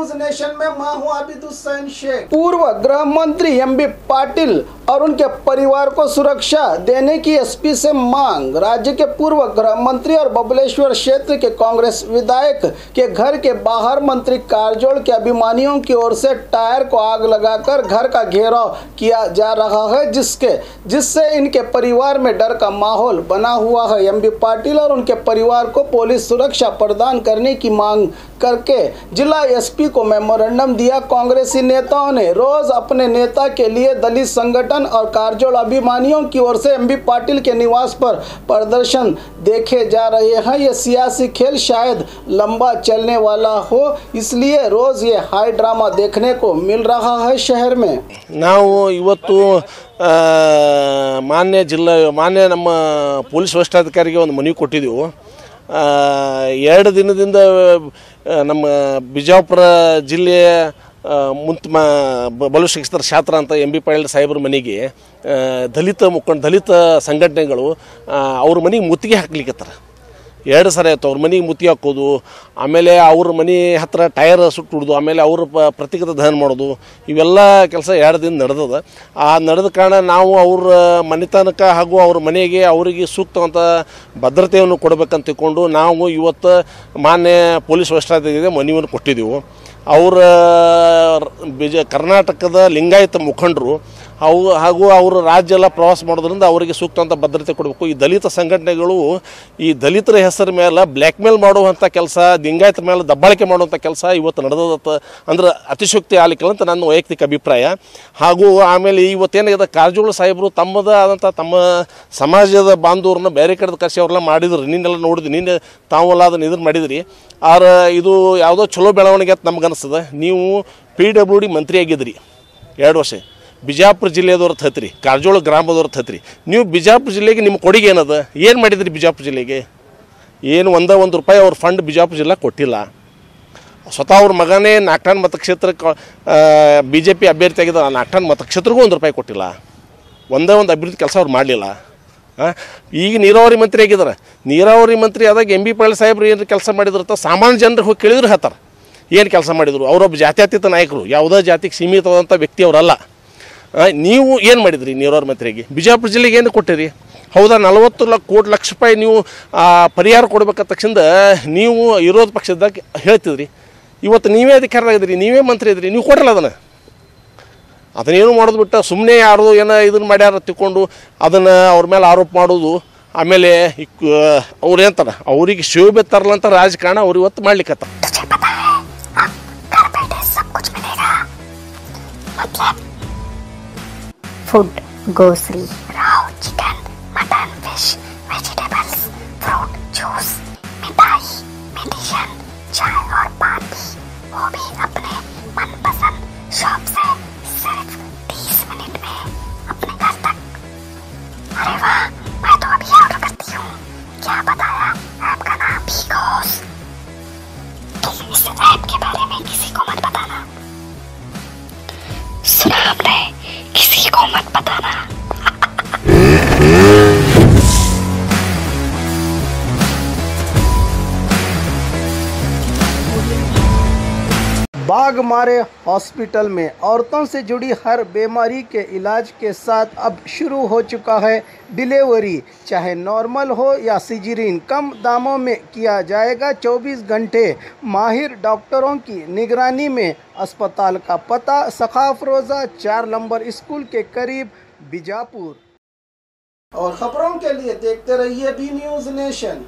News nation में मैं हूं आबिद हुसैन शेख। पूर्व गृह मंत्री एमबी पाटिल और उनके परिवार को सुरक्षा देने की एसपी से मांग। राज्य के पूर्व गृह मंत्री और बबलेश्वर क्षेत्र के कांग्रेस विधायक के घर के बाहर मंत्री कारजोल के अभिमानियों की ओर से टायर को आग लगाकर घर का घेराव किया जा रहा है, जिससे इनके परिवार में डर का माहौल बना हुआ है। एमबी पाटिल और उनके परिवार को पुलिस सुरक्षा प्रदान करने की मांग करके जिला एसपी को मेमोरेंडम दिया। कांग्रेसी नेताओं ने रोज अपने नेता के लिए दलित संगठन और कारजोल अभिमानियों की ओर से एमबी पाटिल के निवास पर प्रदर्शन देखे जा रहे हैं। ये सियासी खेल शायद लंबा चलने वाला हो, इसलिए रोज ये हाई ड्रामा देखने को मिल रहा है शहर में। ನಾವು ಇವತ್ತು ಮಾನ್ಯ ನಮ್ಮ ಪೊಲೀಸ್ ವರಿಷ್ಠಾಧಿಕಾರಿಗೆ ಒಂದು ಮನವಿ ಕೊಟ್ಟಿದ್ದೆವು। 2 ದಿನದಿಂದ ನಮ್ಮ ಬಿಜಾಪುರ ಜಿಲ್ಲೆಯ ಬಲುಶಿಕ್ಷಿತರ ಛಾತ್ರ ಅಂತ ಎಂ.ಬಿ. ಪಾಟೀಲ್ ಸಾಹೇಬ್ರ ಮನೆಗೆ ದಲಿತ ಸಂಘಟನೆಗಳು ಅವ್ರ ಮನೆಗೆ ಮುತ್ತಿಗೆ ಹಾಕ್ಲಿಕ್ಕತ್ತಾರ। 2 ಸರಿ ಆಯ್ತು ಅವ್ರ ಮನೆಗೆ ಮುತ್ತಿಗೆ ಹಾಕೋದು, ಆಮೇಲೆ ಅವ್ರ ಮನೆ ಹತ್ರ ಟೈರ್ ಸುಟ್ಟುಡ್ದು, ಆಮೇಲೆ ಅವ್ರ ಪ್ರತಿಗತ ದಹನ ಮಾಡೋದು, ಇವೆಲ್ಲ ಕೆಲಸ 2 ದಿನ ನಡೆದದ। ನಡೆದ ಕಾರಣ ನಾವು ಅವ್ರ ಮನೆತನಕ ಹಾಗೂ ಅವ್ರ ಮನೆಗೆ ಅವರಿಗೆ ಸೂಕ್ತವಂತ ಭದ್ರತೆಯನ್ನು ಕೊಡಬೇಕಂತ ತಿಳ್ಕೊಂಡು ನಾವು ಇವತ್ತು ಮಾನ್ಯ ಪೊಲೀಸ್ ವರಿಷ್ಠಾಧಿಕಾರಿಗೆ ಮನವಿಯನ್ನು ಕೊಟ್ಟಿದ್ದೆವು। ಅವರ ಕರ್ನಾಟಕದ ಲಿಂಗಾಯತ ಮುಖಂಡರು ಹಾಗೂ ಅವರು ರಾಜ್ಯ ಎಲ್ಲ ಪ್ರವಾಸ ಮಾಡೋದ್ರಿಂದ ಅವರಿಗೆ ಸೂಕ್ತವಂತ ಭದ್ರತೆ ಕೊಡಬೇಕು। ಈ ದಲಿತ ಸಂಘಟನೆಗಳು ಈ ದಲಿತರ ಹೆಸರ ಮೇಲೆ ಬ್ಲ್ಯಾಕ್ ಮೇಲ್ ಮಾಡುವಂಥ ಕೆಲಸ, ಲಿಂಗಾಯತರ ಮೇಲೆ ದಬ್ಬಾಳಿಕೆ ಮಾಡುವಂಥ ಕೆಲಸ ಇವತ್ತು ನಡೆದತ್ತ ಅಂದ್ರೆ ಅತಿಶಕ್ತಿ ಆಗಲಿಕ್ಕಿಲ್ಲ ಅಂತ ನನ್ನ ವೈಯಕ್ತಿಕ ಅಭಿಪ್ರಾಯ। ಹಾಗೂ ಆಮೇಲೆ ಇವತ್ತೇನಾಗಿದೆ, ಕಾರಜೋಳ ಸಾಹೇಬರು ತಮ್ಮದೇ ಆದಂಥ ತಮ್ಮ ಸಮಾಜದ ಬಾಂಧವರನ್ನ ಬೇರೆ ಕಡೆದ ಕರೆಸಿ ಅವ್ರೆಲ್ಲ ಮಾಡಿದ್ರು। ನಿನ್ನೆಲ್ಲ ನೋಡಿದ್ವಿ, ನಿನ್ನೆ ತಾವೆಲ್ಲ ಅದನ್ನು ಇದನ್ನು ಮಾಡಿದ್ರಿ। ಇದು ಯಾವುದೋ ಚಲೋ ಬೆಳವಣಿಗೆ ಅಂತ ನಮ್ಗೆ ಅನಿಸ್ತದೆ। ನೀವು PWD ಮಂತ್ರಿ ಆಗಿದ್ರಿ 2 ವರ್ಷ, ಬಿಜಾಪುರ ಜಿಲ್ಲೆಯದವ್ರ ಹತ್ರಿ, ಕಾರಜೋಳ ಗ್ರಾಮದವ್ರ ಹತ್ರಿ। ನೀವು ಬಿಜಾಪುರ ಜಿಲ್ಲೆಗೆ ನಿಮ್ಮ ಕೊಡುಗೆ ಏನದ? ಏನು ಮಾಡಿದ್ರಿ ಬಿಜಾಪುರ ಜಿಲ್ಲೆಗೆ? ಏನು ಒಂದು ರೂಪಾಯಿ ಅವ್ರ ಫಂಡ್ ಬಿಜಾಪುರ ಜಿಲ್ಲೆ ಕೊಟ್ಟಿಲ್ಲ। ಸ್ವತಃ ಅವ್ರ ಮಗನೇ ನಾಗಠಾಣ ಮತಕ್ಷೇತ್ರಕ್ಕೆ BJP ಅಭ್ಯರ್ಥಿ ಆಗಿದ್ದ ನಾಗಠಾಣ ಮತಕ್ಷೇತ್ರಕ್ಕೂ 1 ರೂಪಾಯಿ ಕೊಟ್ಟಿಲ್ಲ। ಒಂದು ಅಭಿವೃದ್ಧಿ ಕೆಲಸ ಅವ್ರು ಮಾಡಲಿಲ್ಲ। ಈಗ ನೀರಾವರಿ ಮಂತ್ರಿ ಆಗಿದ್ದಾರೆ, ನೀರಾವರಿ ಮಂತ್ರಿ ಆದಾಗ ಎಂ.ಬಿ. ಪಾಟೀಲ್ ಸಾಹೇಬ್ರು ಏನು ಕೆಲಸ ಮಾಡಿದ್ರು ಸಾಮಾನ್ಯ ಜನರಿಗೆ ಹೋಗಿ ಕೇಳಿದ್ರು ಹೇಳ್ತಾರೆ ಏನು ಕೆಲಸ ಮಾಡಿದರು। ಅವರೊಬ್ಬ ಜಾತ್ಯತೀತ ನಾಯಕರು, ಯಾವುದೇ ಜಾತಿಗೆ ಸೀಮಿತವಾದಂಥ ವ್ಯಕ್ತಿ ಅವರಲ್ಲ। ನೀವು ಏನು ಮಾಡಿದ್ರಿ ನೀರಾವರಿ ಮಂತ್ರಿಗೆ? ಬಿಜಾಪುರ ಜಿಲ್ಲೆಗೆ ಏನು ಕೊಟ್ಟಿರಿ? ಹೌದಾ, 40 ಲಕ್ಷ ರೂಪಾಯಿ ನೀವು ಪರಿಹಾರ ಕೊಡ್ಬೇಕಂತ ತಕ್ಷಣ ನೀವು ವಿರೋಧ ಪಕ್ಷದಾಗ ಹೇಳ್ತಿದ್ರಿ। ಇವತ್ತು ನೀವೇ ಅಧಿಕಾರದಾಗಿದ್ರಿ, ನೀವೇ ಮಂತ್ರಿ ಇದ್ರಿ, ನೀವು ಕೊಡಲ್ಲ ಅದನ್ನೇನು ಮಾಡೋದು ಬಿಟ್ಟು ಸುಮ್ಮನೆ ಯಾರು ಏನೋ ಇದನ್ನು ಮಾಡ್ಯಾರ ತಿಳ್ಕೊಂಡು ಅದನ್ನು ಅವ್ರ ಮೇಲೆ ಆರೋಪ ಮಾಡೋದು, ಆಮೇಲೆ ಅವ್ರು ಏನಂತಾರೆ ಅವ್ರಿಗೆ ಶೋಭೆ ತರಲ್ಲ ಅಂತ ರಾಜಕಾರಣ ಅವ್ರು ಇವತ್ತು ಮಾಡ್ಲಿಕ್ಕತ್ತ। Food, grocery, raw chicken, mutton, fish, vegetables, fruit, juice, मिठाई, मेडिसिन, चाय और पान भी, वो भी अपने मनपसंद शॉप से सिर्फ 30 मिनट में अपने घर तक। अरे वाह, मैं तो अभी ऑर्डर करती हूँ। क्या बताया? ऐप का नाम बिगोस। इस ऐप के बारे में किसी को मत बताना। सुना आपने? किसी को मत बताना। बाघमारे हॉस्पिटल में औरतों से जुड़ी हर बीमारी के इलाज के साथ अब शुरू हो चुका है डिलीवरी। चाहे नॉर्मल हो या सिजेरियन, कम दामों में किया जाएगा। 24 घंटे माहिर डॉक्टरों की निगरानी में। अस्पताल का पता सखाफरोजा 4 नंबर स्कूल के करीब, बीजापुर। और खबरों के लिए देखते रहिए बी न्यूज नेशन।